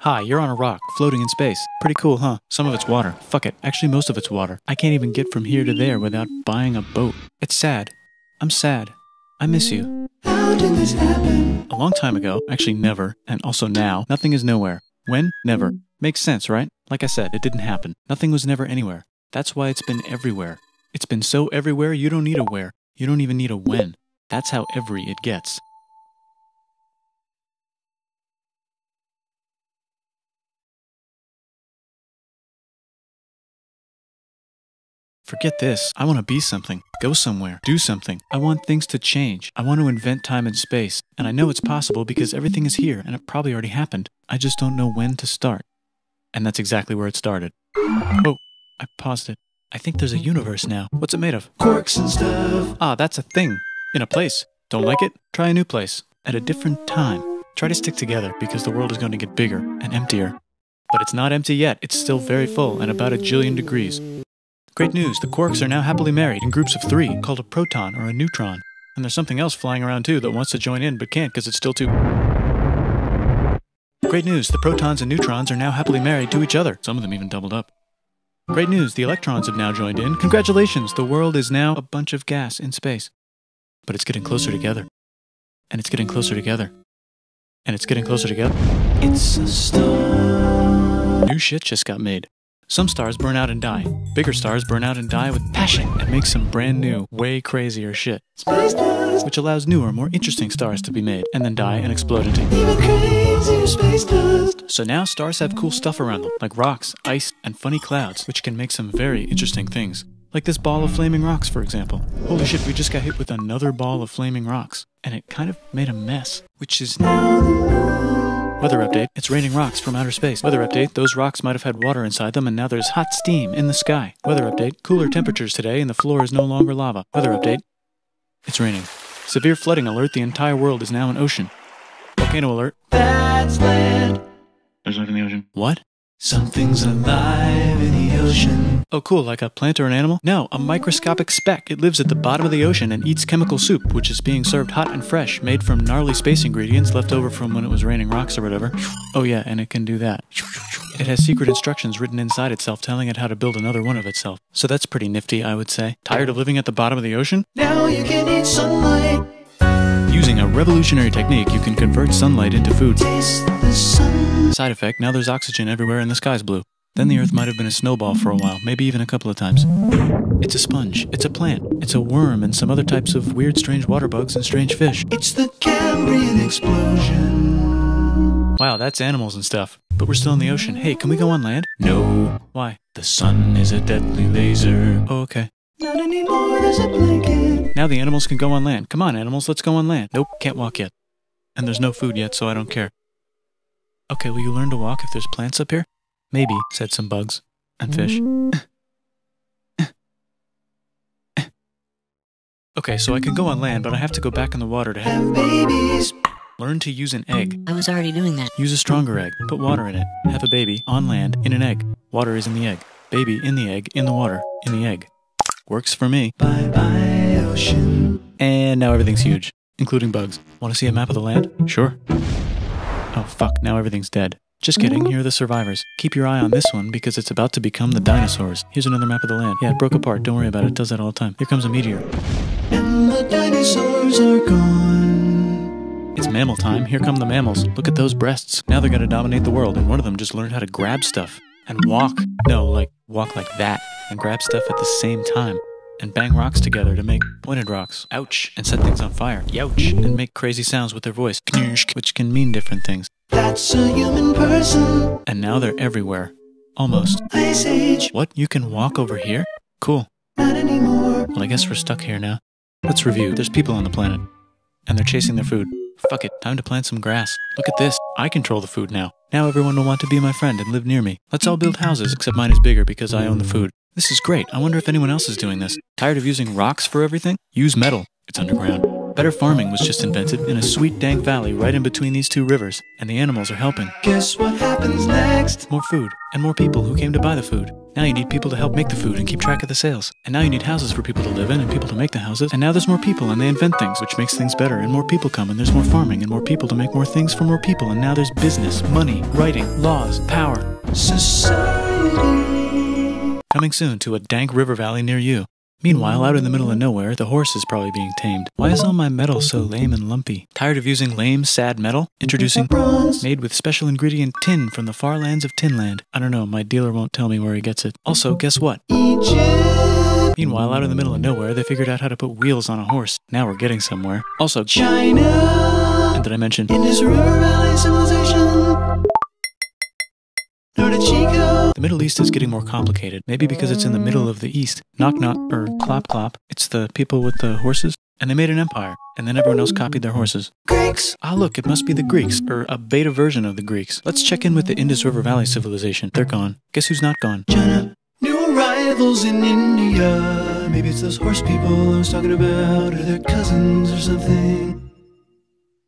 Hi, you're on a rock, floating in space. Pretty cool, huh? Some of it's water. Fuck it. Actually, most of it's water. I can't even get from here to there without buying a boat. It's sad. I'm sad. I miss you. How did this happen? A long time ago, actually never, and also now, nothing is nowhere. When? Never. Makes sense, right? Like I said, it didn't happen. Nothing was never anywhere. That's why it's been everywhere. It's been so everywhere, you don't need a where. You don't even need a when. That's how every it gets. Forget this. I want to be something. Go somewhere. Do something. I want things to change. I want to invent time and space. And I know it's possible because everything is here and it probably already happened. I just don't know when to start. And that's exactly where it started. Oh, I paused it. I think there's a universe now. What's it made of? Quarks and stuff. Ah, that's a thing. In a place. Don't like it? Try a new place. At a different time. Try to stick together because the world is going to get bigger and emptier. But it's not empty yet. It's still very full and about 1,000,000,000 degrees. Great news, the quarks are now happily married in groups of 3, called a proton or a neutron. And there's something else flying around too that wants to join in but can't because it's still too... Great news, the protons and neutrons are now happily married to each other. Some of them even doubled up. Great news, the electrons have now joined in. Congratulations, the world is now a bunch of gas in space. But it's getting closer together. And it's getting closer together. And it's getting closer together. It's a star. New shit just got made. Some stars burn out and die. Bigger stars burn out and die with passion and make some brand new, way crazier shit. Space dust. Which allows newer, more interesting stars to be made, and then die and explode into Even crazier space dust. So now stars have cool stuff around them, like rocks, ice, and funny clouds, which can make some very interesting things. Like this ball of flaming rocks, for example. Holy shit, we just got hit with another ball of flaming rocks. And it kind of made a mess, which is now the moon. Weather update, it's raining rocks from outer space. Weather update, those rocks might have had water inside them and now there's hot steam in the sky. Weather update, cooler temperatures today and the floor is no longer lava. Weather update, it's raining. Severe flooding alert, the entire world is now an ocean. Volcano alert. That's land. There's life in the ocean. What? Something's alive in the ocean. Oh cool, like a plant or an animal? No, a microscopic speck. It lives at the bottom of the ocean and eats chemical soup, which is being served hot and fresh, made from gnarly space ingredients left over from when it was raining rocks or whatever. Oh yeah, and it can do that. It has secret instructions written inside itself telling it how to build another one of itself. So that's pretty nifty, I would say. Tired of living at the bottom of the ocean? Now you can eat sunlight. Using a revolutionary technique, you can convert sunlight into food. Taste the sun. Side effect, now there's oxygen everywhere and the sky's blue. Then the Earth might have been a snowball for a while, maybe even a couple of times. It's a sponge, it's a plant, it's a worm and some other types of weird strange water bugs and strange fish. It's the Cambrian explosion. Wow, that's animals and stuff. But we're still in the ocean. Hey, can we go on land? No. Why? The sun is a deadly laser. Oh, okay. Not anymore, there's a blanket. Now the animals can go on land. Come on, animals, let's go on land. Nope, can't walk yet. And there's no food yet, so I don't care. Okay, will you learn to walk if there's plants up here? Maybe, said some bugs. And fish. Okay, so I can go on land, but I have to go back in the water to Have babies. learn to use an egg. I was already doing that. Use a stronger egg. Put water in it. Have a baby on land in an egg. Water is in the egg. Baby in the egg, in the water, in the egg. Works for me. Bye bye, ocean. And now everything's huge, including bugs. Want to see a map of the land? Sure. Oh fuck, now everything's dead. Just kidding, here are the survivors. Keep your eye on this one because it's about to become the dinosaurs. Here's another map of the land. Yeah, it broke apart, don't worry about it, it does that all the time. Here comes a meteor. And the dinosaurs are gone. It's mammal time, here come the mammals. Look at those breasts. Now they're gonna dominate the world and one of them just learned how to grab stuff. And walk. No, like, walk like that. And grab stuff at the same time. And bang rocks together to make pointed rocks. Ouch. And set things on fire. Youch. And make crazy sounds with their voice. Knirsch, which can mean different things. That's a human person. And now they're everywhere. Almost. Ice Age. What? You can walk over here? Cool. Not anymore. Well, I guess we're stuck here now. Let's review. There's people on the planet. And they're chasing their food. Fuck it. Time to plant some grass. Look at this. I control the food now. Now everyone will want to be my friend and live near me. Let's all build houses, except mine is bigger because I own the food. This is great. I wonder if anyone else is doing this. Tired of using rocks for everything? Use metal. It's underground. Better farming was just invented in a sweet dank valley right in between these two rivers, and the animals are helping. Guess what happens next? More food, and more people who came to buy the food. Now you need people to help make the food and keep track of the sales. And now you need houses for people to live in and people to make the houses. And now there's more people and they invent things, which makes things better. And more people come and there's more farming and more people to make more things for more people. And now there's business, money, writing, laws, power. Society. Coming soon to a dank river valley near you. Meanwhile, out in the middle of nowhere, the horse is probably being tamed. Why is all my metal so lame and lumpy? Tired of using lame, sad metal? Introducing bronze, made with special ingredient tin from the far lands of Tinland. I don't know, my dealer won't tell me where he gets it. Also, guess what? Egypt. Meanwhile, out in the middle of nowhere, they figured out how to put wheels on a horse. Now we're getting somewhere. Also, China. and did I mention Indus River Valley Civilization. Norte Chico. the Middle East is getting more complicated? Maybe because it's in the middle of the East. Knock knock, or clop clop. It's the people with the horses. And they made an empire, and then everyone else copied their horses. Greeks. Ah, look, it must be the Greeks, or a beta version of the Greeks. Let's check in with the Indus River Valley civilization. They're gone. Guess who's not gone? China. New arrivals in India. Maybe it's those horse people I was talking about, or their cousins or something.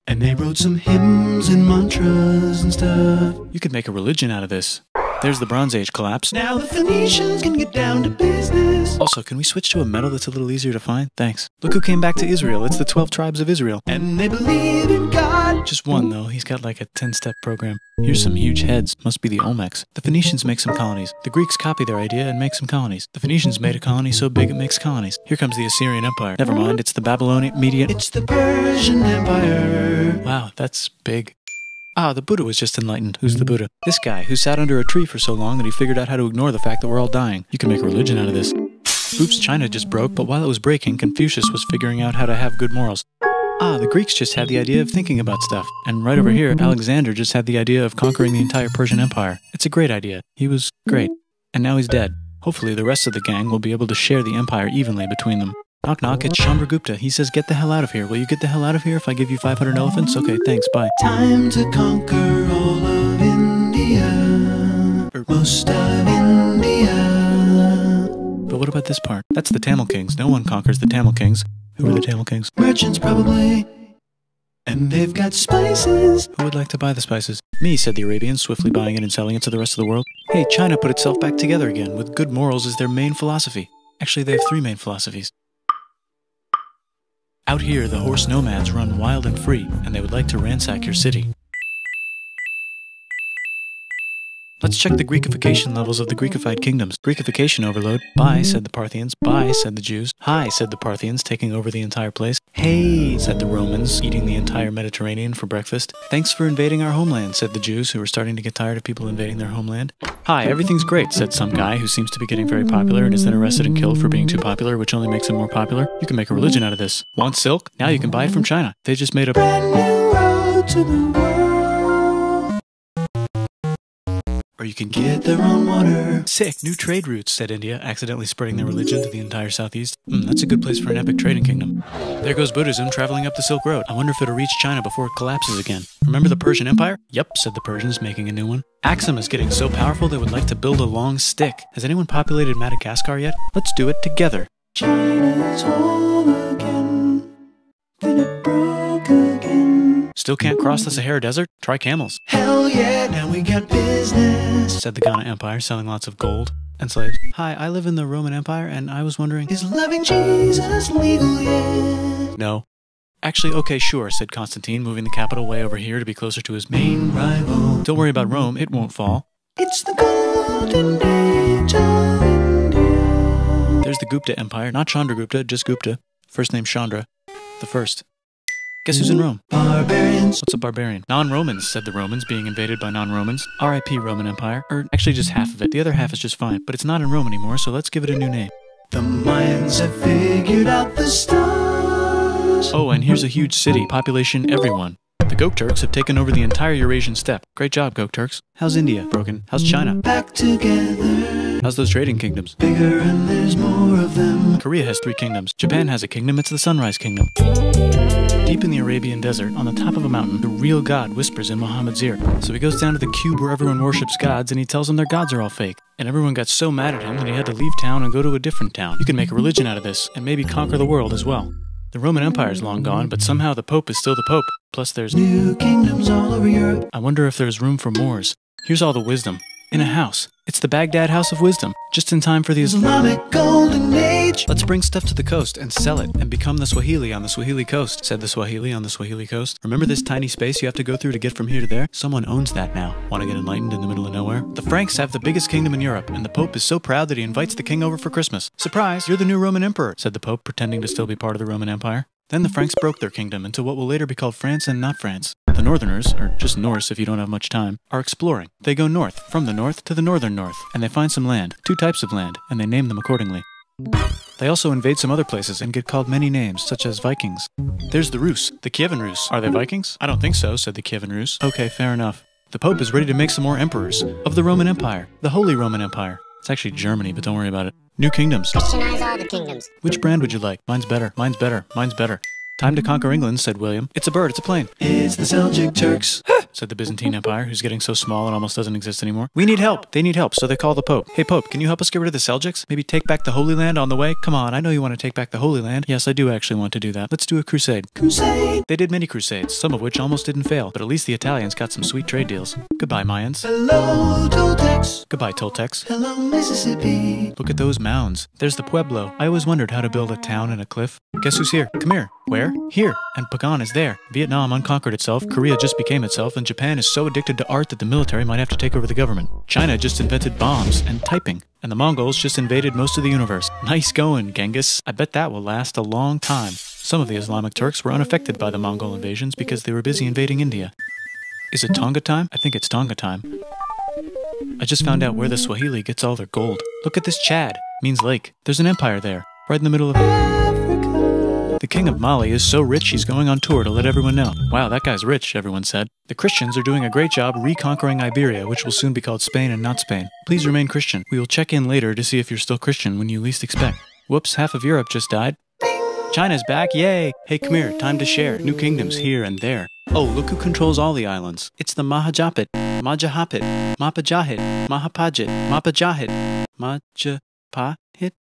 And they wrote some hymns and mantras and stuff. You could make a religion out of this. There's the Bronze Age collapse. Now the Phoenicians can get down to business. Also, can we switch to a metal that's a little easier to find? Thanks. Look who came back to Israel. It's the 12 tribes of Israel. And they believe in God. Just one, though. He's got like a 10-step program. Here's some huge heads. Must be the Olmecs. The Phoenicians make some colonies. The Greeks copy their idea and make some colonies. The Phoenicians made a colony so big it makes colonies. Here comes the Assyrian Empire. Never mind, it's the Babylonian Median. It's the Persian Empire. Wow, that's big. Ah, the Buddha was just enlightened. Who's the Buddha? This guy, who sat under a tree for so long that he figured out how to ignore the fact that we're all dying. You can make a religion out of this. Oops, China just broke, but while it was breaking, Confucius was figuring out how to have good morals. Ah, the Greeks just had the idea of thinking about stuff. And right over here, Alexander just had the idea of conquering the entire Persian Empire. It's a great idea. He was great. And now he's dead. Hopefully the rest of the gang will be able to share the empire evenly between them. Knock knock, it's Chandragupta. He says, get the hell out of here. Will you get the hell out of here if I give you 500 elephants? Okay, thanks, bye. Time to conquer all of India. Or most of India. But what about this part? That's the Tamil Kings. No one conquers the Tamil Kings. Who are the Tamil Kings? Merchants probably. And they've got spices. Who would like to buy the spices? Me, said the Arabians, swiftly buying it and selling it to the rest of the world. Hey, China put itself back together again, with good morals as their main philosophy. Actually, they have 3 main philosophies. Out here, the horse nomads run wild and free, and they would like to ransack your city. Let's check the Greekification levels of the Greekified kingdoms. Greekification overload. Bye, said the Parthians. Bye, said the Jews. Hi, said the Parthians, taking over the entire place. Hey, said the Romans, eating the entire Mediterranean for breakfast. Thanks for invading our homeland, said the Jews, who were starting to get tired of people invading their homeland. Hi, everything's great, said some guy who seems to be getting very popular and is then arrested and killed for being too popular, which only makes him more popular. You can make a religion out of this. Want silk? Now you can buy it from China. They just made a Brand new road to the world. Or you can Get their own water. Sick, new trade routes, said India, accidentally spreading their religion to the entire southeast. That's a good place for an epic trading kingdom. There goes Buddhism traveling up the Silk Road. I wonder if it'll reach China before it collapses again. Remember the Persian Empire? Yep, said the Persians, making a new one. Axum is getting so powerful they would like to build a long stick. Has anyone populated Madagascar yet? Let's do it together. China's whole again. Then it broke again. Still can't cross the Sahara Desert? Try camels, Hell yeah, now we got business. said the Ghana Empire, selling lots of gold and slaves. Hi, I live in the Roman Empire, and I was wondering... Is loving Jesus legal yet? No. Actually, okay, sure, said Constantine, moving the capital way over here to be closer to his main Rival. Don't worry about Rome, it won't fall. It's the golden age of India. There's the Gupta Empire, not Chandragupta, just Gupta. First name Chandra. The first. Guess who's in Rome? Barbarians. What's a barbarian? Non-Romans, said the Romans, being invaded by non-Romans. R.I.P. Roman Empire. Or actually just half of it. The other half is just fine. But it's not in Rome anymore, so let's give it a new name. The Mayans have figured out the stars. Oh, and here's a huge city. Population everyone. The Gokturks have taken over the entire Eurasian steppe. Great job, Gokturks. How's India? Broken. How's China? Back together. How's those trading kingdoms? Bigger and there's more of them. Korea has 3 kingdoms. Japan has a kingdom. It's the Sunrise Kingdom. Deep in the Arabian desert, on the top of a mountain, the real God whispers in Muhammad's ear. So he goes down to the cube where everyone worships gods, and he tells them their gods are all fake. And everyone got so mad at him that he had to leave town and go to a different town. You can make a religion out of this, and maybe conquer the world as well. The Roman Empire is long gone, but somehow the Pope is still the Pope. Plus there's New kingdoms all over Europe. I wonder if there's room for Moors. Here's all the wisdom. In a house. It's the Baghdad House of Wisdom, just in time for the Islamic Golden Age. Let's bring stuff to the coast and sell it and become the Swahili on the Swahili coast, said the Swahili on the Swahili coast. Remember this tiny space you have to go through to get from here to there? Someone owns that now. Want to get enlightened in the middle of nowhere? The Franks have the biggest kingdom in Europe, and the Pope is so proud that he invites the king over for Christmas. Surprise, you're the new Roman emperor, said the Pope, pretending to still be part of the Roman Empire. Then the Franks broke their kingdom into what will later be called France and not France. The Northerners, or just Norse if you don't have much time, are exploring. They go north, from the north to the northern north, and they find some land, 2 types of land, and they name them accordingly. They also invade some other places and get called many names, such as Vikings. There's the Rus, the Kievan Rus. Are they Vikings? I don't think so, said the Kievan Rus. Okay, fair enough. The Pope is ready to make some more emperors of the Roman Empire, the Holy Roman Empire. It's actually Germany, but don't worry about it. New kingdoms. Christianize all the kingdoms. Which brand would you like? Mine's better, mine's better, mine's better. Time to conquer England, said William. It's a bird, it's a plane. It's the Seljuk Turks. Said the Byzantine Empire, who's getting so small it almost doesn't exist anymore. We need help. They need help, so they call the Pope. Hey Pope, can you help us get rid of the Seljuks? Maybe take back the Holy Land on the way? Come on, I know you want to take back the Holy Land. Yes, I do actually want to do that. Let's do a crusade. Crusade. They did many crusades, some of which almost didn't fail, but at least the Italians got some sweet trade deals. Goodbye, Mayans. Hello, Toltecs. Goodbye, Toltecs. Hello, Mississippi. Look at those mounds. There's the Pueblo. I always wondered how to build a town in a cliff. Guess who's here? Come here. Where? Here. And Pagan is there. Vietnam unconquered itself, Korea just became itself, and Japan is so addicted to art that the military might have to take over the government. China just invented bombs and typing. And the Mongols just invaded most of the universe. Nice going, Genghis. I bet that will last a long time. Some of the Islamic Turks were unaffected by the Mongol invasions because they were busy invading India. Is it Tonga time? I think it's Tonga time. I just found out where the Swahili gets all their gold. Look at this Chad. Means lake. There's an empire there. Right in the middle of Africa. The king of Mali is so rich he's going on tour to let everyone know. Wow, that guy's rich, everyone said. The Christians are doing a great job reconquering Iberia, which will soon be called Spain and not Spain. Please remain Christian. We will check in later to see if you're still Christian when you least expect. Whoops, half of Europe just died. China's back, yay! Hey, come here, time to share. New kingdoms here and there. Oh, look who controls all the islands. It's the Mahajapit, Majapahit, Mapajahit, Mahapajit, Mapajahit, Majapahit.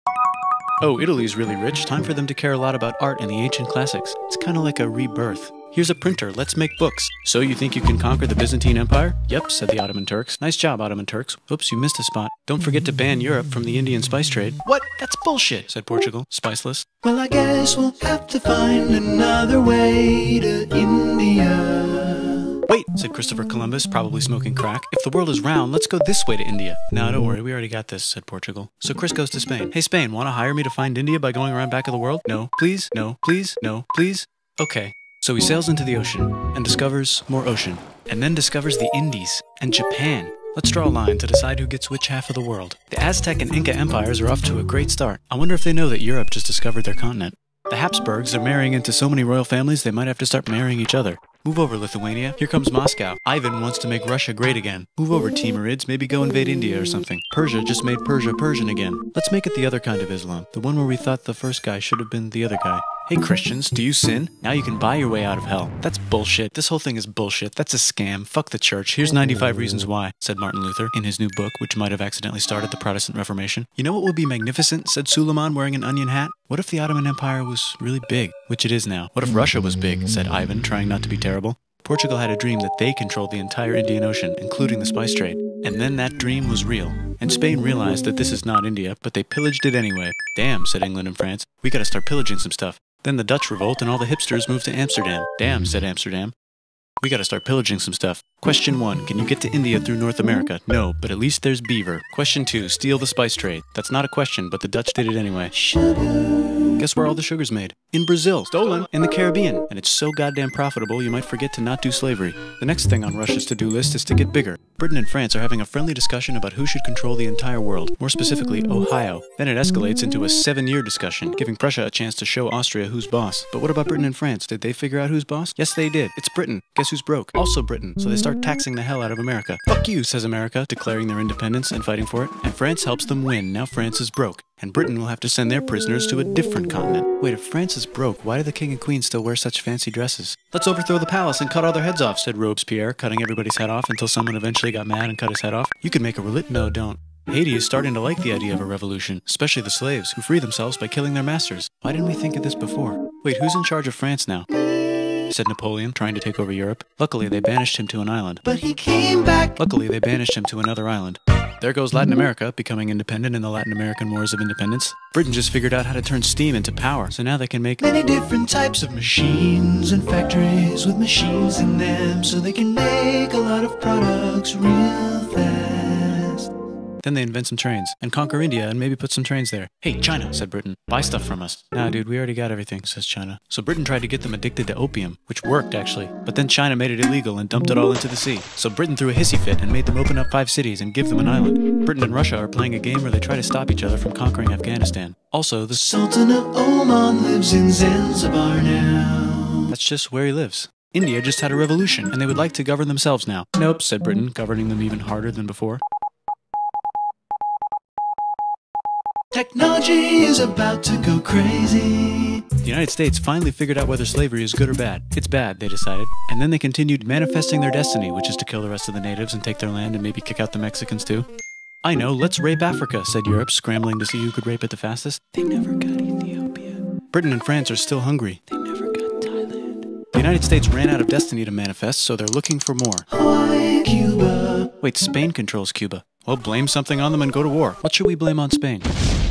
Oh, Italy's really rich. Time for them to care a lot about art and the ancient classics. It's kind of like a rebirth. Here's a printer, let's make books. So you think you can conquer the Byzantine Empire? Yep, said the Ottoman Turks. Nice job, Ottoman Turks. Oops, you missed a spot. Don't forget to ban Europe from the Indian spice trade. What? That's bullshit, said Portugal, spiceless. Well, I guess we'll have to find another way to India. Wait, said Christopher Columbus, probably smoking crack. If the world is round, let's go this way to India. No, don't worry, we already got this, said Portugal. So Chris goes to Spain. Hey, Spain, want to hire me to find India by going around back of the world? No, please, no, please, no, please. Okay. So he sails into the ocean and discovers more ocean, and then discovers the Indies and Japan. Let's draw a line to decide who gets which half of the world. The Aztec and Inca empires are off to a great start. I wonder if they know that Europe just discovered their continent. The Habsburgs are marrying into so many royal families they might have to start marrying each other. Move over, Lithuania. Here comes Moscow. Ivan wants to make Russia great again. Move over, Timurids. Maybe go invade India or something. Persia just made Persia Persian again. Let's make it the other kind of Islam. The one where we thought the first guy should have been the other guy. Hey Christians, do you sin? Now you can buy your way out of hell. That's bullshit. This whole thing is bullshit. That's a scam. Fuck the church. Here's 95 reasons why, said Martin Luther in his new book, which might have accidentally started the Protestant Reformation. You know what would be magnificent, said Suleiman wearing an onion hat? What if the Ottoman Empire was really big, which it is now? What if Russia was big, said Ivan, trying not to be terrible. Portugal had a dream that they controlled the entire Indian Ocean, including the spice trade. And then that dream was real. And Spain realized that this is not India, but they pillaged it anyway. Damn, said England and France. We gotta start pillaging some stuff. Then the Dutch revolt and all the hipsters moved to Amsterdam. Damn, said Amsterdam. We gotta start pillaging some stuff. Question 1, can you get to India through North America? No, but at least there's beaver. Question 2, steal the spice trade. That's not a question, but the Dutch did it anyway. Guess where all the sugar's made? In Brazil. Stolen. In the Caribbean. And it's so goddamn profitable you might forget to not do slavery. The next thing on Russia's to-do list is to get bigger. Britain and France are having a friendly discussion about who should control the entire world, more specifically Ohio. Then it escalates into a 7-year discussion, giving Prussia a chance to show Austria who's boss. But what about Britain and France? Did they figure out who's boss? Yes, they did. It's Britain. Guess who's broke? Also Britain. So they start taxing the hell out of America. Fuck you, says America, declaring their independence and fighting for it. And France helps them win. Now France is broke. And Britain will have to send their prisoners to a different continent. Wait, if France is broke, why do the king and queen still wear such fancy dresses? Let's overthrow the palace and cut all their heads off, said Robespierre, cutting everybody's head off until someone eventually got mad and cut his head off. You could make a No, don't. Haiti is starting to like the idea of a revolution, especially the slaves, who free themselves by killing their masters. Why didn't we think of this before? Wait, who's in charge of France now? Said Napoleon, trying to take over Europe. Luckily, they banished him to an island. But he came back. Luckily, they banished him to another island. There goes Latin America, becoming independent in the Latin American Wars of Independence. Britain just figured out how to turn steam into power, so now they can make many different types of machines and factories with machines in them, so they can make a lot of products real fast. Then they invent some trains, and conquer India and maybe put some trains there. Hey, China, said Britain, buy stuff from us. Nah, dude, we already got everything, says China. So Britain tried to get them addicted to opium, which worked, actually. But then China made it illegal and dumped it all into the sea. So Britain threw a hissy fit and made them open up 5 cities and give them an island. Britain and Russia are playing a game where they try to stop each other from conquering Afghanistan. Also, the Sultan of Oman lives in Zanzibar now. That's just where he lives. India just had a revolution, and they would like to govern themselves now. Nope, said Britain, governing them even harder than before. Technology is about to go crazy. The United States finally figured out whether slavery is good or bad. It's bad, they decided. And then they continued manifesting their destiny, which is to kill the rest of the natives and take their land and maybe kick out the Mexicans too. I know, let's rape Africa, said Europe, scrambling to see who could rape it the fastest. They never got Ethiopia. Britain and France are still hungry. They never got Thailand. The United States ran out of destiny to manifest, so they're looking for more. Hawaii, Cuba. Wait, Spain controls Cuba. Well, blame something on them and go to war. What should we blame on Spain?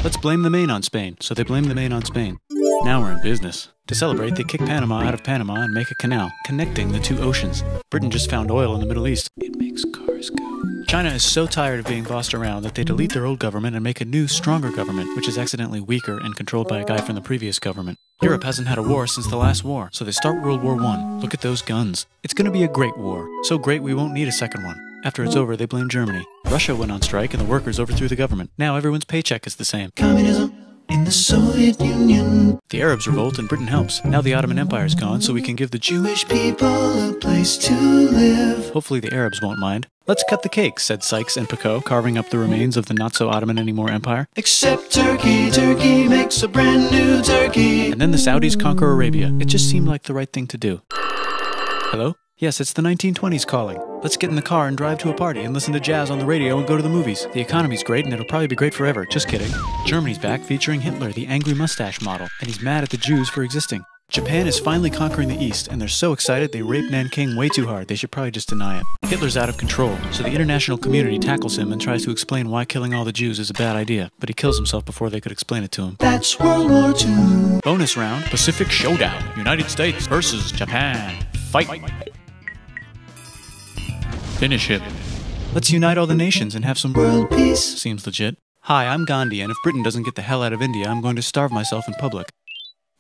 Let's blame the Maine on Spain. So they blame the Maine on Spain. Now we're in business. To celebrate, they kick Panama out of Panama and make a canal, connecting the 2 oceans. Britain just found oil in the Middle East. It makes cars go. China is so tired of being bossed around that they delete their old government and make a new, stronger government, which is accidentally weaker and controlled by a guy from the previous government. Europe hasn't had a war since the last war, so they start World War I. Look at those guns. It's gonna be a great war. So great we won't need a second one. After it's over, they blame Germany. Russia went on strike and the workers overthrew the government. Now everyone's paycheck is the same. Communism in the Soviet Union. The Arabs revolt and Britain helps. Now the Ottoman Empire's gone, so we can give the Jewish people a place to live. Hopefully the Arabs won't mind. Let's cut the cake, said Sykes and Picot, carving up the remains of the not-so-Ottoman-anymore empire. Except Turkey. Turkey makes a brand new Turkey. And then the Saudis conquer Arabia. It just seemed like the right thing to do. Hello? Yes, it's the 1920s calling. Let's get in the car and drive to a party and listen to jazz on the radio and go to the movies. The economy's great and it'll probably be great forever. Just kidding. Germany's back featuring Hitler, the angry mustache model, and he's mad at the Jews for existing. Japan is finally conquering the East, and they're so excited they rape Nanking way too hard. They should probably just deny it. Hitler's out of control, so the international community tackles him and tries to explain why killing all the Jews is a bad idea, but he kills himself before they could explain it to him. That's World War II. Bonus round, Pacific Showdown. United States versus Japan. Fight! Finish him. Let's unite all the nations and have some world peace. Seems legit. Hi, I'm Gandhi, and if Britain doesn't get the hell out of India, I'm going to starve myself in public.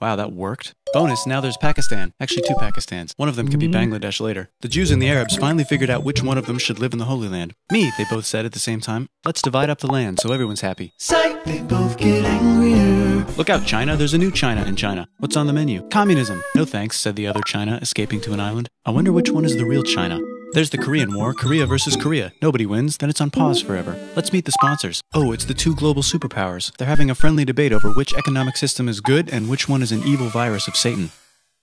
Wow, that worked. Bonus, now there's Pakistan. Actually, 2 Pakistans. One of them could be Bangladesh later. The Jews and the Arabs finally figured out which one of them should live in the Holy Land. Me, they both said at the same time. Let's divide up the land so everyone's happy. Psych, they both get angrier. Look out, China. There's a new China in China. What's on the menu? Communism. No thanks, said the other China, escaping to an island. I wonder which one is the real China. There's the Korean War, Korea versus Korea. Nobody wins, then it's on pause forever. Let's meet the sponsors. Oh, it's the 2 global superpowers. They're having a friendly debate over which economic system is good and which one is an evil virus of Satan.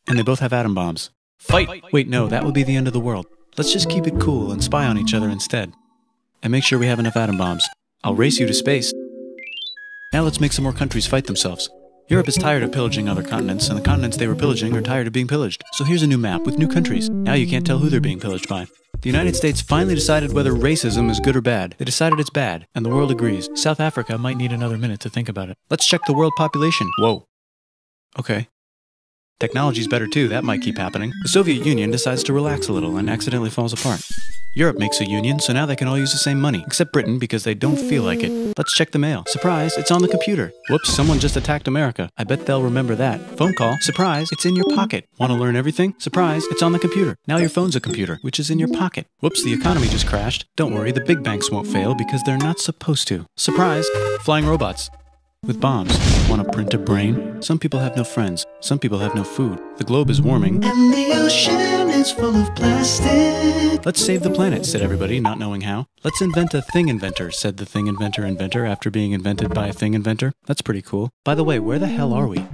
And they both have atom bombs. Fight! Wait, no, that would be the end of the world. Let's just keep it cool and spy on each other instead. And make sure we have enough atom bombs. I'll race you to space. Now let's make some more countries fight themselves. Europe is tired of pillaging other continents, and the continents they were pillaging are tired of being pillaged. So here's a new map with new countries. Now you can't tell who they're being pillaged by. The United States finally decided whether racism is good or bad. They decided it's bad, and the world agrees. South Africa might need another minute to think about it. Let's check the world population. Whoa. Okay. Technology's better too, that might keep happening. The Soviet Union decides to relax a little and accidentally falls apart. Europe makes a union, so now they can all use the same money, except Britain because they don't feel like it. Let's check the mail. Surprise, it's on the computer. Whoops, someone just attacked America. I bet they'll remember that. Phone call. Surprise, it's in your pocket. Want to learn everything? Surprise, it's on the computer. Now your phone's a computer, which is in your pocket. Whoops, the economy just crashed. Don't worry, the big banks won't fail because they're not supposed to. Surprise, flying robots. With bombs. Want to print a brain? Some people have no friends. Some people have no food. The globe is warming. And the ocean is full of plastic. Let's save the planet, said everybody, not knowing how. Let's invent a thing inventor, said the thing inventor after being invented by a thing inventor. That's pretty cool. By the way, where the hell are we?